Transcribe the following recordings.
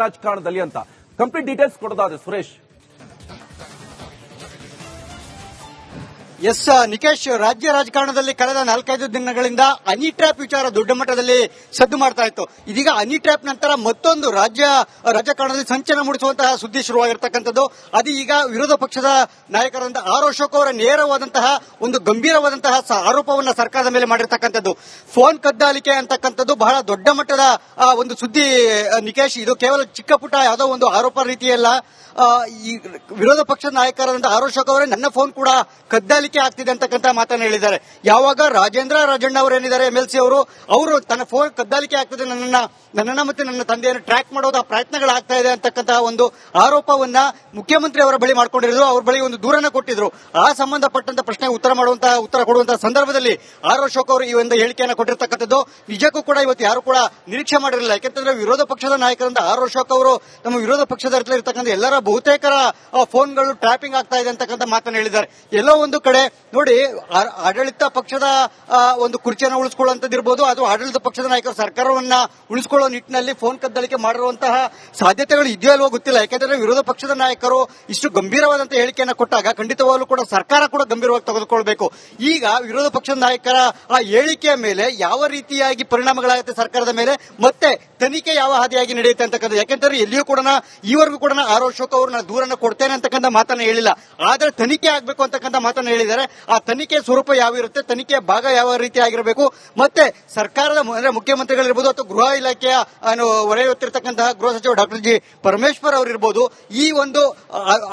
ರಾಜಕಾರಣದಲ್ಲಿ ಅಂತ complete details ಕೊಡೋದಾದ್ರೆ ಸುರೇಶ್. ಎಸ್ ನಿಕೇಶ್, ರಾಜ್ಯ ರಾಜಕಾರಣದಲ್ಲಿ ಕಳೆದ 4-5 ದಿನಗಳಿಂದ ಹನಿ ಟ್ರ್ಯಾಪ್ ವಿಚಾರ ದೊಡ್ಡ ಮಟ್ಟದಲ್ಲಿ ಸದ್ದು ಮಾಡ್ತಾ ಇತ್ತು. ಇದೀಗ ಹನಿ ಟ್ರ್ಯಾಪ್ ನಂತರ ಮತ್ತೊಂದು ರಾಜಕಾರಣದಲ್ಲಿ ಸಂಚಲನ ಮೂಡಿಸುವಂತಹ ಸುದ್ದಿ ಶುರುವಾಗಿರ್ತಕ್ಕಂಥದ್ದು. ಅದು ಈಗ ವಿರೋಧ ಪಕ್ಷದ ನಾಯಕರಾದ ಆರ್ ಅಶೋಕ್ ಅವರ ನೇರವಾದಂತಹ ಒಂದು ಗಂಭೀರವಾದಂತಹ ಆರೋಪವನ್ನ ಸರ್ಕಾರದ ಮೇಲೆ ಮಾಡಿರ್ತಕ್ಕಂಥದ್ದು. ಫೋನ್ ಕದ್ದಾಲಿಕೆ ಅಂತಕ್ಕಂಥದ್ದು ಬಹಳ ದೊಡ್ಡ ಮಟ್ಟದ ಒಂದು ಸುದ್ದಿ ನಿಕೇಶ್. ಇದು ಕೇವಲ ಚಿಕ್ಕ ಪುಟ್ಟ ಯಾವುದೋ ಒಂದು ಆರೋಪ ರೀತಿಯಲ್ಲ. ಈ ವಿರೋಧ ಪಕ್ಷದ ನಾಯಕರಾದ ಆರ್ ಅಶೋಕ್ ಅವರೇ ನನ್ನ ಫೋನ್ ಕೂಡ ಕದ್ದಾಲಿಕೆ ಆಗ್ತಿದೆ ಅಂತಕ್ಕಂಥ ಮಾತನ್ನ ಹೇಳಿದ್ದಾರೆ. ಯಾವಾಗ ರಾಜೇಂದ್ರ ರಾಜಣ್ಣ ಅವರು ಏನಿದ್ದಾರೆ MLC ಅವರು ತನ್ನ ಫೋನ್ ಕದ್ದಾಲಿಕೆ ಆಗ್ತದೆ, ನನ್ನನ್ನ ಮತ್ತೆ ನನ್ನ ತಂದೆಯನ್ನು ಟ್ರ್ಯಾಕ್ ಮಾಡೋದು ಪ್ರಯತ್ನಗಳಾಗ್ತಾ ಇದೆ ಅಂತಕ್ಕಂತಹ ಒಂದು ಆರೋಪವನ್ನ ಮುಖ್ಯಮಂತ್ರಿ ಅವರ ಬಳಿ ಮಾಡ್ಕೊಂಡಿದ್ರು. ಅವ್ರ ಬಳಿ ಒಂದು ದೂರನ್ನ ಕೊಟ್ಟಿದ್ರು. ಆ ಸಂಬಂಧಪಟ್ಟಂತ ಪ್ರಶ್ನೆಗೆ ಉತ್ತರ ಕೊಡುವಂತಹ ಸಂದರ್ಭದಲ್ಲಿ ಆರ್ ಅಶೋಕ್ ಅವರು ಈ ಒಂದು ಹೇಳಿಕೆಯನ್ನು ಕೊಟ್ಟಿರ್ತಕ್ಕಂಥದ್ದು ನಿಜಕ್ಕೂ ಕೂಡ ಇವತ್ತು ಯಾರು ಕೂಡ ನಿರೀಕ್ಷೆ ಮಾಡಿರಲಿಲ್ಲ. ಯಾಕೆಂತಂದ್ರೆ ವಿರೋಧ ಪಕ್ಷದ ನಾಯಕರಾದ ಆರ್ ಅಶೋಕ್ ಅವರು ತಮ್ಮ ವಿರೋಧ ಪಕ್ಷದ ಇರ್ತಕ್ಕಂಥ ಎಲ್ಲರ ಬಹುತೇಕರ ಫೋನ್ಗಳು ಟ್ರ್ಯಾಪಿಂಗ್ ಆಗ್ತಾ ಇದೆ ಅಂತಕ್ಕಂಥ ಮಾತನ್ನು ಹೇಳಿದ್ದಾರೆ. ಎಲ್ಲೋ ಒಂದು ಕಡೆ ನೋಡಿ, ಆಡಳಿತ ಪಕ್ಷದ ಒಂದು ಕುರ್ಚಿಯನ್ನು ಉಳಿಸಿಕೊಳ್ಳುವಂತದ್ದಿರಬಹುದು, ಅದು ಆಡಳಿತ ಪಕ್ಷದ ನಾಯಕರು ಸರ್ಕಾರವನ್ನ ಉಳಿಸಿಕೊಳ್ಳುವ ನಿಟ್ಟಿನಲ್ಲಿ ಫೋನ್ ಕದ್ದಾಲಿಕೆ ಮಾಡಿರುವಂತಹ ಸಾಧ್ಯತೆಗಳು ಇದೆಯೋ ಅಲ್ವೋ ಗೊತ್ತಿಲ್ಲ. ಯಾಕೆಂದ್ರೆ ವಿರೋಧ ಪಕ್ಷದ ನಾಯಕರು ಇಷ್ಟು ಗಂಭೀರವಾದಂತಹ ಹೇಳಿಕೆಯನ್ನು ಕೊಟ್ಟಾಗ ಖಂಡಿತವಾಗ್ಲೂ ಕೂಡ ಸರ್ಕಾರ ಕೂಡ ಗಂಭೀರವಾಗಿ ತೆಗೆದುಕೊಳ್ಬೇಕು. ಈಗ ವಿರೋಧ ಪಕ್ಷದ ನಾಯಕರ ಆ ಹೇಳಿಕೆಯ ಮೇಲೆ ಯಾವ ರೀತಿಯಾಗಿ ಪರಿಣಾಮಗಳಾಗುತ್ತೆ ಸರ್ಕಾರದ ಮೇಲೆ, ಮತ್ತೆ ತನಿಖೆ ಯಾವ ಹಾದಿಯಾಗಿ ನಡೆಯುತ್ತೆ ಅಂತಕ್ಕಂಥ. ಯಾಕೆಂದ್ರೆ ಎಲ್ಲಿಯೂ ಕೂಡ ಈವರೆಗೂ ಕೂಡ ಆರ್ ಅಶೋಕ್ ಅವರು ನಾನು ದೂರನ್ನ ಕೊಡ್ತೇನೆ ಅಂತಕ್ಕಂಥ ಮಾತನ್ನ ಹೇಳಿಲ್ಲ. ಆದ್ರೆ ತನಿಖೆ ಆಗ್ಬೇಕು ಅಂತಕ್ಕಂಥ ಮಾತನ್ನ ಹೇಳಿದ್ದಾರೆ. ಆ ತನಿಖೆ ಸ್ವರೂಪ ಯಾವ ಇರುತ್ತೆ, ತನಿಖೆಯ ಭಾಗ ಯಾವ ರೀತಿ ಆಗಿರಬೇಕು, ಮತ್ತೆ ಸರ್ಕಾರದ ಅಂದ್ರೆ ಮುಖ್ಯಮಂತ್ರಿಗಳಿರ್ಬೋದು ಅಥವಾ ಗೃಹ ಇಲಾಖೆಯ ಹೊರೆ ಹೊತ್ತಿರ್ತಕ್ಕಂತಹ ಗೃಹ ಸಚಿವ ಡಾಕ್ಟರ್ ಜಿ ಪರಮೇಶ್ವರ್ ಅವರಿರ್ಬೋದು, ಈ ಒಂದು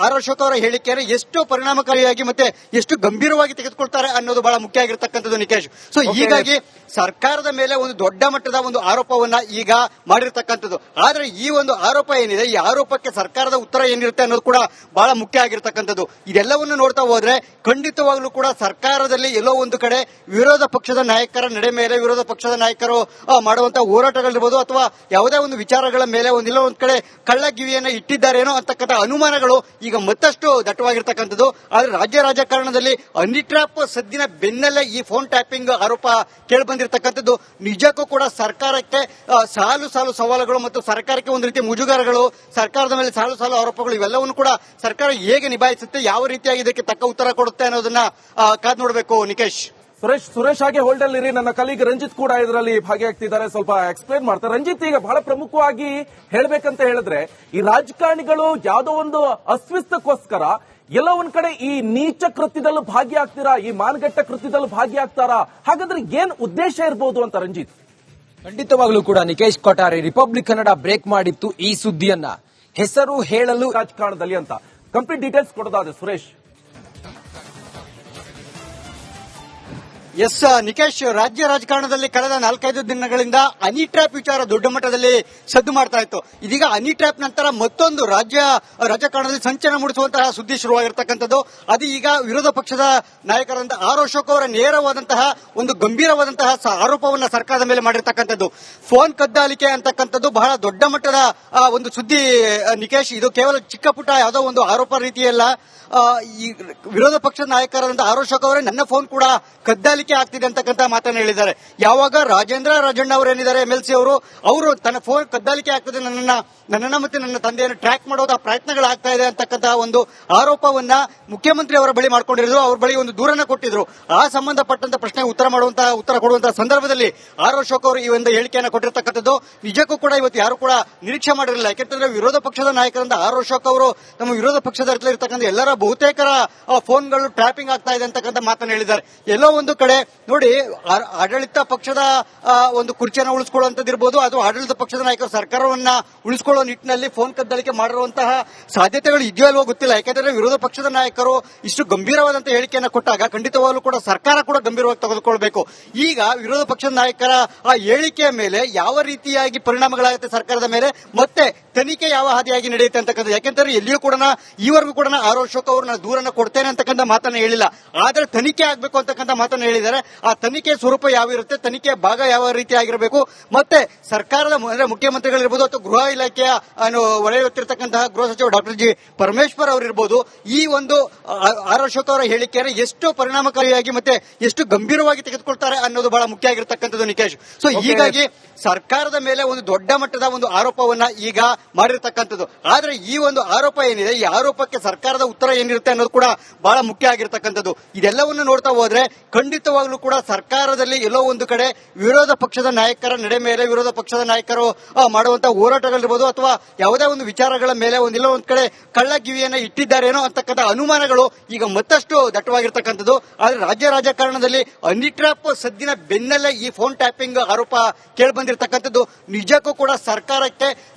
ಆರ್ ಅಶೋಕ್ ಅವರ ಹೇಳಿಕೆಯನ್ನು ಎಷ್ಟು ಪರಿಣಾಮಕಾರಿಯಾಗಿ ಮತ್ತೆ ಎಷ್ಟು ಗಂಭೀರವಾಗಿ ತೆಗೆದುಕೊಳ್ತಾರೆ ಅನ್ನೋದು ಬಹಳ ಮುಖ್ಯ ಆಗಿರ್ತಕ್ಕಂಥದ್ದು ನಿಕೇಶ್. ಸೊ ಹೀಗಾಗಿ ಸರ್ಕಾರದ ಮೇಲೆ ಒಂದು ದೊಡ್ಡ ಮಟ್ಟದ ಒಂದು ಆರೋಪವನ್ನ ಈಗ ಮಾಡಿರ್ತಕ್ಕಂಥದ್ದು. ಆದ್ರೆ ಈ ಒಂದು ಆರೋಪ ಏನಿದೆ, ಈ ಆರೋಪಕ್ಕೆ ಸರ್ಕಾರದ ಉತ್ತರ ಏನಿರುತ್ತೆ ಅನ್ನೋದು ಕೂಡ ಬಹಳ ಮುಖ್ಯ ಆಗಿರ್ತಕ್ಕಂಥದ್ದು. ಇದೆಲ್ಲವನ್ನು ನೋಡ್ತಾ ಹೋದ್ರೆ ಖಂಡಿತವಾಗ್ಲೂ ಕೂಡ ಸರ್ಕಾರದಲ್ಲಿ ಎಲ್ಲೋ ಒಂದು ಕಡೆ ವಿರೋಧ ಪಕ್ಷದ ನಾಯಕರ ನಡೆ ಮೇಲೆ, ವಿರೋಧ ಪಕ್ಷದ ನಾಯಕರು ಮಾಡುವಂತಹ ಹೋರಾಟಗಳಿರ್ಬೋದು ಅಥವಾ ಯಾವುದೇ ಒಂದು ವಿಚಾರಗಳ ಮೇಲೆ ಒಂದಿಲ್ಲ ಒಂದ್ ಕಡೆ ಕಳ್ಳಗಿವಿಯನ್ನ ಇಟ್ಟಿದ್ದಾರೇನೋ ಅಂತಕ್ಕಂಥ ಅನುಮಾನಗಳು ಈಗ ಮತ್ತಷ್ಟು ದಟ್ಟವಾಗಿರ್ತಕ್ಕಂಥದ್ದು. ಆದ್ರೆ ರಾಜ್ಯ ರಾಜಕಾರಣದಲ್ಲಿ ಹನಿ ಟ್ರ್ಯಾಪ್ ಸದ್ದಿನ ಬೆನ್ನಲ್ಲೇ ಈ ಫೋನ್ ಟ್ಯಾಪಿಂಗ್ ಆರೋಪ ಕೇಳಿ ಬಂದಿರತಕ್ಕಂಥದ್ದು. ನಿಜಕ್ಕೂ ಕೂಡ ಸರ್ಕಾರಕ್ಕೆ ಸಾಲು ಸಾಲು ಸವಾಲುಗಳು ಮತ್ತು ಸರ್ಕಾರಕ್ಕೆ ಒಂದು ರೀತಿಯ ಮುಜುಗರಗಳು, ಸರ್ಕಾರದ ಮೇಲೆ ಸಾಲು ಸಾಲು ಆರೋಪಗಳು, ಇವೆಲ್ಲವನ್ನು ಕೂಡ ಸರ್ಕಾರ ಹೇಗೆ ನಿಭಾಯಿಸುತ್ತೆ, ಯಾವ ರೀತಿಯಾಗಿ ಇದಕ್ಕೆ ತಕ್ಕ ಉತ್ತರ ಕೊಡುತ್ತೆ ಅನ್ನೋದನ್ನ ಕಾದ್ ನೋಡಬೇಕು ನಿಕೇಶ್. ಸುರೇಶ್ ಹಾಗೆ ಹೋಲ್ಡ್ ಅಲ್ಲಿ ಇರಿ. ನನ್ನ ಕಲೀಗ್ ರಂಜಿತ್ ಕೂಡ ಇದರಲ್ಲಿ ಭಾಗಿಯಾಗ್ತಿದ್ದಾರೆ, ಸ್ವಲ್ಪ ಎಕ್ಸ್ಪ್ಲೇನ್ ಮಾಡ್ತಾರೆ. ರಂಜಿತ್, ಈಗ ಬಹಳ ಪ್ರಮುಖವಾಗಿ ಹೇಳ್ಬೇಕಂತ ಹೇಳಿದ್ರೆ ಈ ರಾಜಕಾರಣಿಗಳು ಯಾವುದೋ ಒಂದು ಅಸ್ವಿಸ್ತಕ್ಕೋಸ್ಕರ ಎಲ್ಲ ಒಂದ್ ಕಡೆ ಈ ನೀಚ ಕೃತ್ಯದಲ್ಲೂ ಭಾಗಿಯಾಗ್ತೀರಾ, ಈ ಮಾನಗಟ್ಟ ಕೃತ್ಯದಲ್ಲೂ ಭಾಗಿಯಾಗ್ತಾರಾ? ಹಾಗಾದ್ರೆ ಏನ್ ಉದ್ದೇಶ ಇರಬಹುದು ಅಂತ ರಂಜಿತ್? ಖಂಡಿತವಾಗ್ಲೂ ಕೂಡ ನಿಕೇಶ್ ಕೊಠಾರಿ, ರಿಪಬ್ಲಿಕ್ ಕನ್ನಡ ಬ್ರೇಕ್ ಮಾಡಿತ್ತು ಈ ಸುದ್ದಿಯನ್ನ. ಹೆಸರು ಹೇಳಲು ರಾಜಕಾರಣದಲ್ಲಿ ಅಂತ ಕಂಪ್ಲೀಟ್ ಡೀಟೇಲ್ಸ್ ಕೊಡೋದಾದ್ರೆ ಸುರೇಶ್. ಎಸ್ ನಿಕೇಶ್, ರಾಜ್ಯ ರಾಜಕಾರಣದಲ್ಲಿ ಕಳೆದ 4-5 ದಿನಗಳಿಂದ ಹನಿ ಟ್ರ್ಯಾಪ್ ವಿಚಾರ ದೊಡ್ಡ ಮಟ್ಟದಲ್ಲಿ ಸದ್ದು ಮಾಡ್ತಾ ಇತ್ತು. ಇದೀಗ ಹನಿ ಟ್ರ್ಯಾಪ್ ನಂತರ ಮತ್ತೊಂದು ರಾಜಕಾರಣದಲ್ಲಿ ಸಂಚಲನ ಮೂಡಿಸುವಂತಹ ಸುದ್ದಿ ಶುರುವಾಗಿರ್ತಕ್ಕಂಥದ್ದು. ಅದು ಈಗ ವಿರೋಧ ಪಕ್ಷದ ನಾಯಕರಾದ ಆರ್ ಅಶೋಕ್ ಅವರ ನೇರವಾದಂತಹ ಒಂದು ಗಂಭೀರವಾದಂತಹ ಆರೋಪವನ್ನ ಸರ್ಕಾರದ ಮೇಲೆ ಮಾಡಿರ್ತಕ್ಕಂಥದ್ದು. ಫೋನ್ ಕದ್ದಾಲಿಕೆ ಅಂತಕ್ಕಂಥದ್ದು ಬಹಳ ದೊಡ್ಡ ಮಟ್ಟದ ಒಂದು ಸುದ್ದಿ ನಿಕೇಶ್. ಇದು ಕೇವಲ ಚಿಕ್ಕ ಪುಟ್ಟ ಯಾವುದೋ ಒಂದು ಆರೋಪ ರೀತಿಯಲ್ಲ. ಈ ವಿರೋಧ ಪಕ್ಷದ ನಾಯಕರಾದ ಆರ್ ಅಶೋಕ್ ಅವರೇ ನನ್ನ ಫೋನ್ ಕೂಡ ಕದ್ದಾಲಿಕೆ ಆಗ್ತಿದೆ ಅಂತಕ್ಕಂಥ ಮಾತನ್ನ ಹೇಳಿದ್ದಾರೆ. ಯಾವಾಗ ರಾಜೇಂದ್ರ ರಾಜಣ್ಣ ಅವರು ಏನಿದ್ದಾರೆ MLC ಅವರು ತನ್ನ ಫೋನ್ ಕದ್ದಾಲಿಕೆ ಆಗ್ತದೆ, ನನ್ನನ್ನ ಮತ್ತೆ ನನ್ನ ತಂದೆಯನ್ನು ಟ್ರ್ಯಾಕ್ ಮಾಡೋದು ಪ್ರಯತ್ನಗಳಾಗ್ತಾ ಇದೆ ಅಂತಕ್ಕಂತಹ ಒಂದು ಆರೋಪವನ್ನ ಮುಖ್ಯಮಂತ್ರಿ ಅವರ ಬಳಿ ಮಾಡ್ಕೊಂಡಿದ್ರು. ಅವ್ರ ಬಳಿ ಒಂದು ದೂರನ್ನ ಕೊಟ್ಟಿದ್ರು. ಆ ಸಂಬಂಧಪಟ್ಟಂತ ಪ್ರಶ್ನೆಗೆ ಉತ್ತರ ಕೊಡುವಂತಹ ಸಂದರ್ಭದಲ್ಲಿ ಆರ್ ಅಶೋಕ್ ಅವರು ಈ ಒಂದು ಹೇಳಿಕೆಯನ್ನು ಕೊಟ್ಟಿರ್ತಕ್ಕಂಥದ್ದು ನಿಜಕ್ಕೂ ಕೂಡ ಇವತ್ತು ಯಾರು ಕೂಡ ನಿರೀಕ್ಷೆ ಮಾಡಿರಲಿಲ್ಲ. ಯಾಕೆಂತಂದ್ರೆ ವಿರೋಧ ಪಕ್ಷದ ನಾಯಕರಾದ ಆರ್ ಅಶೋಕ್ ಅವರು ತಮ್ಮ ವಿರೋಧ ಪಕ್ಷದ ಇರ್ತಕ್ಕಂಥ ಎಲ್ಲರ ಬಹುತೇಕರ ಫೋನ್ಗಳು ಟ್ರ್ಯಾಪಿಂಗ್ ಆಗ್ತಾ ಇದೆ ಅಂತಕ್ಕಂಥ ಮಾತನ್ನು ಹೇಳಿದ್ದಾರೆ. ಎಲ್ಲೋ ಒಂದು ಕಡೆ ನೋಡಿ, ಆಡಳಿತ ಪಕ್ಷದ ಒಂದು ಕುರ್ಚಿಯನ್ನು ಉಳಿಸಿಕೊಳ್ಳುವಂತದ್ದಿರಬಹುದು, ಅದು ಆಡಳಿತ ಪಕ್ಷದ ನಾಯಕರು ಸರ್ಕಾರವನ್ನ ಉಳಿಸಿಕೊಳ್ಳುವ ನಿಟ್ಟಿನಲ್ಲಿ ಫೋನ್ ಕದ್ದಾಲಿಕೆ ಮಾಡಿರುವಂತಹ ಸಾಧ್ಯತೆಗಳು ಇದೆಯೋ ಅಲ್ವೋ ಗೊತ್ತಿಲ್ಲ. ಯಾಕೆಂದ್ರೆ ವಿರೋಧ ಪಕ್ಷದ ನಾಯಕರು ಇಷ್ಟು ಗಂಭೀರವಾದಂತಹ ಹೇಳಿಕೆಯನ್ನು ಕೊಟ್ಟಾಗ ಖಂಡಿತವಾಗ್ಲೂ ಕೂಡ ಸರ್ಕಾರ ಕೂಡ ಗಂಭೀರವಾಗಿ ತೆಗೆದುಕೊಳ್ಬೇಕು. ಈಗ ವಿರೋಧ ಪಕ್ಷದ ನಾಯಕರ ಆ ಹೇಳಿಕೆಯ ಮೇಲೆ ಯಾವ ರೀತಿಯಾಗಿ ಪರಿಣಾಮಗಳಾಗುತ್ತೆ ಸರ್ಕಾರದ ಮೇಲೆ, ಮತ್ತೆ ತನಿಖೆ ಯಾವ ಹಾದಿಯಾಗಿ ನಡೆಯುತ್ತೆ ಅಂತಕ್ಕಂಥ. ಯಾಕೆಂದ್ರೆ ಎಲ್ಲಿಯೂ ಕೂಡ ಈವರೆಗೂ ಕೂಡ ಆರ್ ಅಶೋಕ್ ಅವರು ನಾನು ದೂರನ್ನ ಕೊಡ್ತೇನೆ ಅಂತಕ್ಕಂಥ ಮಾತನ್ನ ಹೇಳಿಲ್ಲ. ಆದ್ರೆ ತನಿಖೆ ಆಗ್ಬೇಕು ಅಂತಕ್ಕಂಥ ಮಾತನ್ನ ಹೇಳಿದ್ದಾರೆ. ಹೇಳಿದ್ದಾರೆ. ಆ ತನಿಖೆ ಸ್ವರೂಪ ಯಾವ ಇರುತ್ತೆ, ತನಿಖೆ ಭಾಗ ಯಾವ ರೀತಿ ಆಗಿರಬೇಕು, ಮತ್ತೆ ಸರ್ಕಾರದ ಅಂದ್ರೆ ಮುಖ್ಯಮಂತ್ರಿಗಳಿರ್ಬೋದು ಅಥವಾ ಗೃಹ ಇಲಾಖೆಯ ಒಳ ಹೊತ್ತಿರತಕ್ಕಂತಹ ಗೃಹ ಸಚಿವ ಡಾಕ್ಟರ್ ಜಿ ಪರಮೇಶ್ವರ್ ಅವರಿರ್ಬೋದು, ಈ ಒಂದು ಆರ್ ಅಶೋಕ್ ಅವರ ಹೇಳಿಕೆಯನ್ನು ಎಷ್ಟು ಪರಿಣಾಮಕಾರಿಯಾಗಿ ಮತ್ತೆ ಎಷ್ಟು ಗಂಭೀರವಾಗಿ ತೆಗೆದುಕೊಳ್ತಾರೆ ಅನ್ನೋದು ಬಹಳ ಮುಖ್ಯ ಆಗಿರತಕ್ಕಂಥದ್ದು ನಿಕೇಶ್. ಸೊ ಹೀಗಾಗಿ ಸರ್ಕಾರದ ಮೇಲೆ ಒಂದು ದೊಡ್ಡ ಮಟ್ಟದ ಒಂದು ಆರೋಪವನ್ನ ಈಗ ಮಾಡಿರ್ತಕ್ಕಂಥದ್ದು. ಆದ್ರೆ ಈ ಒಂದು ಆರೋಪ ಏನಿದೆ, ಈ ಆರೋಪಕ್ಕೆ ಸರ್ಕಾರದ ಉತ್ತರ ಏನಿರುತ್ತೆ ಅನ್ನೋದು ಕೂಡ ಬಹಳ ಮುಖ್ಯ ಆಗಿರತಕ್ಕಂಥದ್ದು. ಇದೆಲ್ಲವನ್ನು ನೋಡ್ತಾ ಹೋದ್ರೆ ಖಂಡಿತವಾಗ್ಲೂ ಕೂಡ ಸರ್ಕಾರದಲ್ಲಿ ಎಲ್ಲೋ ಒಂದು ಕಡೆ ವಿರೋಧ ಪಕ್ಷದ ನಾಯಕರ ನಡೆ ಮೇಲೆ, ವಿರೋಧ ಪಕ್ಷದ ನಾಯಕರು ಮಾಡುವಂತಹ ಹೋರಾಟಗಳಿರ್ಬೋದು ಅಥವಾ ಯಾವುದೇ ಒಂದು ವಿಚಾರಗಳ ಮೇಲೆ ಒಂದಿಲ್ಲ ಒಂದ್ ಕಡೆ ಕಳ್ಳಗಿವಿಯನ್ನ ಇಟ್ಟಿದ್ದಾರೇನೋ ಅಂತಕ್ಕಂಥ ಅನುಮಾನಗಳು ಈಗ ಮತ್ತಷ್ಟು ದಟ್ಟವಾಗಿರ್ತಕ್ಕಂಥದ್ದು. ಆದ್ರೆ ರಾಜ್ಯ ರಾಜಕಾರಣದಲ್ಲಿ ಹನಿ ಟ್ರ್ಯಾಪ್ ಸದ್ದಿನ ಬೆನ್ನಲ್ಲೇ ಈ ಫೋನ್ ಟ್ಯಾಪಿಂಗ್ ಆರೋಪ ಕೇಳಿಬಂದಿರತಕ್ಕಂಥದ್ದು. ನಿಜಕ್ಕೂ ಕೂಡ ಸರ್ಕಾರಕ್ಕೆ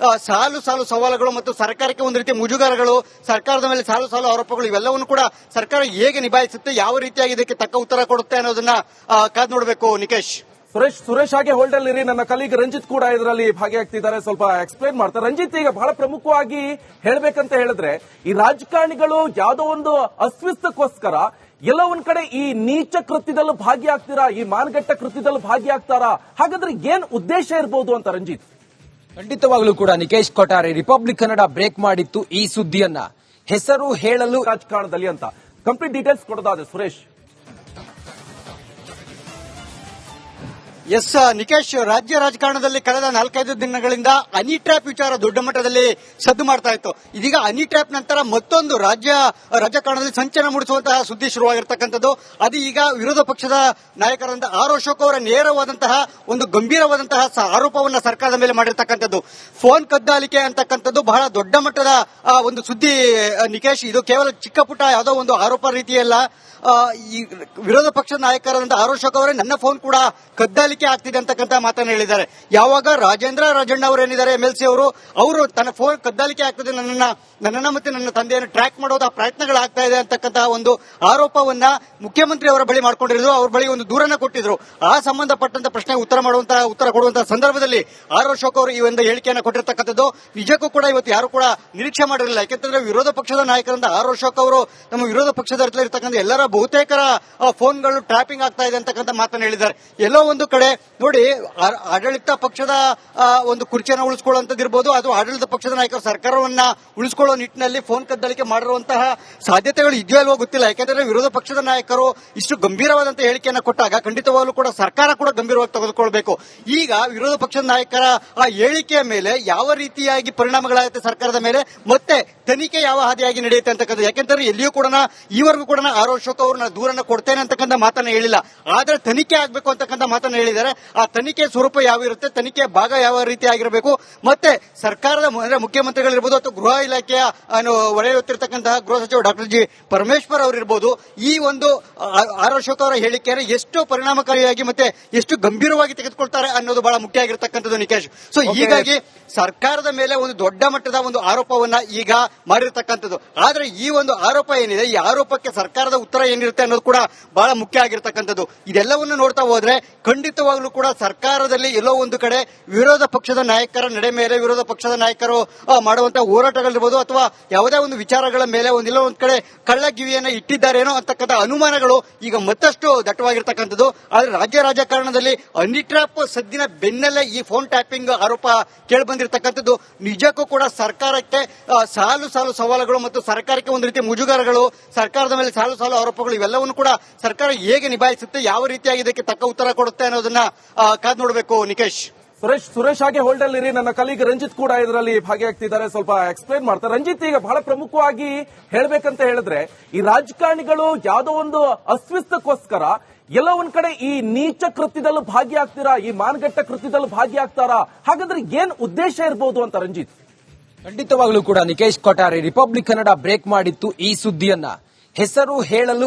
ಸಾಲು ಸಾಲು ಸವಾಲುಗಳು ಮತ್ತು ಸರ್ಕಾರಕ್ಕೆ ಒಂದು ರೀತಿ ಮುಜುಗರಗಳು, ಸರ್ಕಾರದ ಮೇಲೆ ಸಾಲು ಸಾಲು ಆರೋಪಗಳು, ಇವೆಲ್ಲವನ್ನು ಕೂಡ ಸರ್ಕಾರ ಹೇಗೆ ನಿಭಾಯಿಸುತ್ತೆ, ಯಾವ ರೀತಿಯಾಗಿ ಇದಕ್ಕೆ ತಕ್ಕ ಉತ್ತರ ಕೊಡುತ್ತೆ ಅನ್ನೋದನ್ನ ಕಾದ್ ನೋಡಬೇಕು ನಿಕೇಶ್. ಸುರೇಶ್ ಹಾಗೆ ಹೋಲ್ಡ್ ಅಲ್ಲಿ ಇರಿ. ನನ್ನ ಕಲೀಗ್ ರಂಜಿತ್ ಕೂಡ ಇದರಲ್ಲಿ ಭಾಗಿಯಾಗ್ತಿದ್ದಾರೆ, ಸ್ವಲ್ಪ ಎಕ್ಸ್ಪ್ಲೈನ್ ಮಾಡ್ತಾರೆ. ರಂಜಿತ್, ಈಗ ಬಹಳ ಪ್ರಮುಖವಾಗಿ ಹೇಳ್ಬೇಕಂತ ಹೇಳಿದ್ರೆ ಈ ರಾಜಕಾರಣಿಗಳು ಯಾವುದೋ ಒಂದು ಅಸ್ವಿಸ್ತಕ್ಕೋಸ್ಕರ ಎಲ್ಲ ಒಂದ್ ಕಡೆ ಈ ನೀಚ ಕೃತ್ಯದಲ್ಲೂ ಭಾಗಿಯಾಗ್ತೀರಾ, ಈ ಮಾನಗಟ್ಟ ಕೃತ್ಯದಲ್ಲೂ ಭಾಗಿಯಾಗ್ತಾರಾ? ಹಾಗಾದ್ರೆ ಏನ್ ಉದ್ದೇಶ ಇರಬಹುದು ಅಂತ ರಂಜಿತ್? ಖಂಡಿತವಾಗ್ಲೂ ಕೂಡ ನಿಕೇಶ್ ಕೊಠಾರಿ, ರಿಪಬ್ಲಿಕ್ ಕನ್ನಡ ಬ್ರೇಕ್ ಮಾಡಿತ್ತು ಈ ಸುದ್ದಿಯನ್ನ. ಹೆಸರು ಹೇಳಲು ರಾಜಕಾರಣದಲ್ಲಿ ಅಂತ ಕಂಪ್ಲೀಟ್ ಡೀಟೇಲ್ಸ್ ಕೊಡೋದಾದ್ರೆ ಸುರೇಶ್. ಎಸ್ ನಿಕೇಶ್, ರಾಜ್ಯ ರಾಜಕಾರಣದಲ್ಲಿ ಕಳೆದ 4-5 ದಿನಗಳಿಂದ ಹನಿ ಟ್ರ್ಯಾಪ್ ವಿಚಾರ ದೊಡ್ಡ ಮಟ್ಟದಲ್ಲಿ ಸದ್ದು ಮಾಡ್ತಾ ಇತ್ತು. ಇದೀಗ ಹನಿ ಟ್ರ್ಯಾಪ್ ನಂತರ ಮತ್ತೊಂದು ರಾಜಕಾರಣದಲ್ಲಿ ಸಂಚಲನ ಮೂಡಿಸುವಂತಹ ಸುದ್ದಿ ಶುರುವಾಗಿರ್ತಕ್ಕಂಥದ್ದು. ಅದು ಈಗ ವಿರೋಧ ಪಕ್ಷದ ನಾಯಕರಾದ ಆರ್ ಅಶೋಕ್ ಅವರ ನೇರವಾದಂತಹ ಒಂದು ಗಂಭೀರವಾದಂತಹ ಆರೋಪವನ್ನ ಸರ್ಕಾರದ ಮೇಲೆ ಮಾಡಿರ್ತಕ್ಕಂಥದ್ದು. ಫೋನ್ ಕದ್ದಾಲಿಕೆ ಅಂತಕ್ಕಂಥದ್ದು ಬಹಳ ದೊಡ್ಡ ಮಟ್ಟದ ಒಂದು ಸುದ್ದಿ ನಿಕೇಶ್. ಇದು ಕೇವಲ ಚಿಕ್ಕ ಪುಟ್ಟ ಯಾವುದೋ ಒಂದು ಆರೋಪ ರೀತಿಯಲ್ಲ. ಈ ವಿರೋಧ ಪಕ್ಷದ ನಾಯಕರಾದ ಆರ್ ಅಶೋಕ್ ಅವರೇ ನನ್ನ ಫೋನ್ ಕೂಡ ಕದ್ದಾಲಿಕೆ ಆಗ್ತಿದೆ ಅಂತಕ್ಕಂಥ ಮಾತನ್ನು ಹೇಳಿದ್ದಾರೆ. ಯಾವಾಗ ರಾಜೇಂದ್ರ ರಾಜಣ್ಣ ಅವರು ಏನಿದ್ದಾರೆ MLC ಅವರು ತನ್ನ ಫೋನ್ ಕದ್ದಾಲಿಕೆ ಆಗ್ತದೆ, ನನ್ನನ್ನ ಮತ್ತೆ ನನ್ನ ತಂದೆಯನ್ನು ಟ್ರ್ಯಾಕ್ ಮಾಡೋದು ಪ್ರಯತ್ನಗಳಾಗ್ತಾ ಇದೆ ಅಂತಕ್ಕಂತಹ ಒಂದು ಆರೋಪವನ್ನ ಮುಖ್ಯಮಂತ್ರಿ ಅವರ ಬಳಿ ಮಾಡ್ಕೊಂಡಿದ್ರು. ಅವ್ರ ಬಳಿ ಒಂದು ದೂರನ್ನ ಕೊಟ್ಟಿದ್ರು. ಆ ಸಂಬಂಧಪಟ್ಟಂತ ಪ್ರಶ್ನೆಗೆ ಉತ್ತರ ಕೊಡುವಂತಹ ಸಂದರ್ಭದಲ್ಲಿ ಆರ್ ಅಶೋಕ್ ಅವರು ಈ ಒಂದು ಹೇಳಿಕೆಯನ್ನು ಕೊಟ್ಟಿರ್ತಕ್ಕಂಥದ್ದು. ನಿಜಕ್ಕೂ ಕೂಡ ಇವತ್ತು ಯಾರು ಕೂಡ ನಿರೀಕ್ಷೆ ಮಾಡಿರಲಿಲ್ಲ. ಯಾಕೆಂತಂದ್ರೆ ವಿರೋಧ ಪಕ್ಷದ ನಾಯಕರಾದ ಆರ್ ಅಶೋಕ್ ಅವರು ನಮ್ಮ ವಿರೋಧ ಪಕ್ಷದ ಇರ್ತಕ್ಕಂಥ ಎಲ್ಲರ ಬಹುತೇಕರ ಫೋನ್ಗಳು ಟ್ರ್ಯಾಪಿಂಗ್ ಆಗ್ತಾ ಇದೆ ಅಂತಕ್ಕಂಥ ಮಾತನ್ನು ಹೇಳಿದ್ದಾರೆ. ಎಲ್ಲೋ ಒಂದು ಕಡೆ ನೋಡಿ, ಆಡಳಿತ ಪಕ್ಷದ ಒಂದು ಕುರ್ಚಿಯನ್ನು ಉಳಿಸಿಕೊಳ್ಳುವಂತದ್ದಿರ್ಬೋದು, ಅದು ಆಡಳಿತ ಪಕ್ಷದ ನಾಯಕರು ಸರ್ಕಾರವನ್ನ ಉಳಿಸಿಕೊಳ್ಳುವ ನಿಟ್ಟಿನಲ್ಲಿ ಫೋನ್ ಕದ್ದಾಲಿಕೆ ಮಾಡಿರುವಂತಹ ಸಾಧ್ಯತೆಗಳು ಇದೆಯೋ ಅಲ್ವೋ ಗೊತ್ತಿಲ್ಲ. ಯಾಕೆಂದ್ರೆ ವಿರೋಧ ಪಕ್ಷದ ನಾಯಕರು ಇಷ್ಟು ಗಂಭೀರವಾದಂತಹ ಹೇಳಿಕೆಯನ್ನು ಕೊಟ್ಟಾಗ ಖಂಡಿತವಾಗಲೂ ಕೂಡ ಸರ್ಕಾರ ಕೂಡ ಗಂಭೀರವಾಗಿ ತೆಗೆದುಕೊಳ್ಬೇಕು. ಈಗ ವಿರೋಧ ಪಕ್ಷದ ನಾಯಕರ ಆ ಹೇಳಿಕೆಯ ಮೇಲೆ ಯಾವ ರೀತಿಯಾಗಿ ಪರಿಣಾಮಗಳಾಗುತ್ತೆ ಸರ್ಕಾರದ ಮೇಲೆ, ಮತ್ತೆ ತನಿಖೆ ಯಾವ ಹಾದಿಯಾಗಿ ನಡೆಯುತ್ತೆ ಅಂತಕ್ಕಂಥ. ಯಾಕೆಂದ್ರೆ ಎಲ್ಲಿಯೂ ಕೂಡ ಈವರೆಗೂ ಕೂಡ ಆರ್ ಅಶೋಕ್ ಅವರು ನಾನು ದೂರನ್ನ ಕೊಡ್ತೇನೆ ಅಂತಕ್ಕಂಥ ಮಾತನ್ನ ಹೇಳಿಲ್ಲ. ಆದ್ರೆ ತನಿಖೆ ಆಗ್ಬೇಕು ಅಂತಕ್ಕಂಥ ಮಾತನ್ನ ಹೇಳಿದ್ದಾರೆ. ಆ ತನಿಖೆ ಸ್ವರೂಪ ಯಾವ ಇರುತ್ತೆ, ತನಿಖೆ ಭಾಗ ಯಾವ ರೀತಿ ಆಗಿರಬೇಕು, ಮತ್ತೆ ಸರ್ಕಾರದ ಅಂದ್ರೆ ಮುಖ್ಯಮಂತ್ರಿಗಳಿರ್ಬೋದು ಅಥವಾ ಗೃಹ ಇಲಾಖೆಯ ಒಳ ಹೊತ್ತಿರತಕ್ಕಂತಹ ಗೃಹ ಸಚಿವ ಡಾಕ್ಟರ್ ಜಿ ಪರಮೇಶ್ವರ್ ಅವರಿರ್ಬೋದು, ಈ ಒಂದು ಆರ್ ಅಶೋಕ್ ಅವರ ಹೇಳಿಕೆಯನ್ನು ಎಷ್ಟು ಪರಿಣಾಮಕಾರಿಯಾಗಿ ಮತ್ತೆ ಎಷ್ಟು ಗಂಭೀರವಾಗಿ ತೆಗೆದುಕೊಳ್ತಾರೆ ಅನ್ನೋದು ಬಹಳ ಮುಖ್ಯ ಆಗಿರತಕ್ಕಂಥದ್ದು ನಿಕೇಶ್. ಸೊ ಹೀಗಾಗಿ ಸರ್ಕಾರದ ಮೇಲೆ ಒಂದು ದೊಡ್ಡ ಮಟ್ಟದ ಒಂದು ಆರೋಪವನ್ನ ಈಗ ಮಾಡಿರ್ತಕ್ಕಂಥದ್ದು. ಆದ್ರೆ ಈ ಒಂದು ಆರೋಪ ಏನಿದೆ, ಈ ಆರೋಪಕ್ಕೆ ಸರ್ಕಾರದ ಉತ್ತರ ಏನಿರುತ್ತೆ ಅನ್ನೋದು ಕೂಡ ಬಹಳ ಮುಖ್ಯ ಆಗಿರತಕ್ಕಂಥದ್ದು. ಇದೆಲ್ಲವನ್ನು ನೋಡ್ತಾ ಹೋದ್ರೆ ಖಂಡಿತವಾಗ್ಲೂ ಕೂಡ ಸರ್ಕಾರದಲ್ಲಿ ಎಲ್ಲೋ ಒಂದು ಕಡೆ ವಿರೋಧ ಪಕ್ಷದ ನಾಯಕರ ನಡೆ ಮೇಲೆ, ವಿರೋಧ ಪಕ್ಷದ ನಾಯಕರು ಮಾಡುವಂತಹ ಹೋರಾಟಗಳಿರ್ಬೋದು ಅಥವಾ ಯಾವುದೇ ಒಂದು ವಿಚಾರಗಳ ಮೇಲೆ ಒಂದಿಲ್ಲ ಒಂದ್ ಕಡೆ ಕಳ್ಳಗಿವಿಯನ್ನ ಇಟ್ಟಿದ್ದಾರೇನೋ ಅಂತಕ್ಕಂಥ ಅನುಮಾನಗಳು ಈಗ ಮತ್ತಷ್ಟು ದಟ್ಟವಾಗಿರ್ತಕ್ಕಂಥದ್ದು. ಆದ್ರೆ ರಾಜ್ಯ ರಾಜಕಾರಣದಲ್ಲಿ ಹನಿ ಟ್ರ್ಯಾಪ್ ಸದ್ದಿನ ಬೆನ್ನಲ್ಲೇ ಈ ಫೋನ್ ಟ್ಯಾಪಿಂಗ್ ಆರೋಪ ಕೇಳಿಬಂದಿರತಕ್ಕಂಥದ್ದು. ನಿಜಕ್ಕೂ ಕೂಡ ಸರ್ಕಾರಕ್ಕೆ ಸಾಲು ಸಾಲು ಸವಾಲುಗಳು ಮತ್ತು ಸರ್ಕಾರಕ್ಕೆ ಒಂದು ರೀತಿ ಮುಜುಗರಗಳು, ಸರ್ಕಾರದ ಮೇಲೆ ಸಾಲು ಸಾಲು ಆರೋಪಗಳು, ಇವೆಲ್ಲವನ್ನು ಕೂಡ ಸರ್ಕಾರ ಹೇಗೆ ನಿಭಾಯಿಸುತ್ತೆ, ಯಾವ ರೀತಿಯಾಗಿ ಇದಕ್ಕೆ ತಕ್ಕ ಉತ್ತರ ಕೊಡುತ್ತೆ ಅನ್ನೋದನ್ನ ಕಾದ್ ನೋಡಬೇಕು ನಿಕೇಶ್. ಸುರೇಶ್ ಹಾಗೆ ಹೋಲ್ಡ್ ಅಲ್ಲಿ ಇರಿ. ನನ್ನ ಕಲೀಗ್ ರಂಜಿತ್ ಕೂಡ ಇದರಲ್ಲಿ ಭಾಗಿಯಾಗ್ತಿದ್ದಾರೆ, ಸ್ವಲ್ಪ ಎಕ್ಸ್ಪ್ಲೈನ್ ಮಾಡ್ತಾರೆ. ರಂಜಿತ್, ಈಗ ಬಹಳ ಪ್ರಮುಖವಾಗಿ ಹೇಳ್ಬೇಕಂತ ಹೇಳಿದ್ರೆ ಈ ರಾಜಕಾರಣಿಗಳು ಯಾವುದೋ ಒಂದು ಅಸ್ವಿಸ್ತಕ್ಕೋಸ್ಕರ ಎಲ್ಲ ಒಂದ್ ಕಡೆ ಈ ನೀಚ ಕೃತ್ಯದಲ್ಲೂ ಭಾಗಿಯಾಗ್ತೀರಾ, ಈ ಮಾನಗಟ್ಟ ಕೃತ್ಯದಲ್ಲೂ ಭಾಗಿಯಾಗ್ತಾರಾ? ಹಾಗಾದ್ರೆ ಏನ್ ಉದ್ದೇಶ ಇರಬಹುದು ಅಂತ ರಂಜಿತ್? ಖಂಡಿತವಾಗ್ಲೂ ಕೂಡ ನಿಕೇಶ್ ಕೊಠಾರಿ, ರಿಪಬ್ಲಿಕ್ ಕನ್ನಡ ಬ್ರೇಕ್ ಮಾಡಿತ್ತು ಈ ಸುದ್ದಿಯನ್ನ. ಹೆಸರು ಹೇಳಲು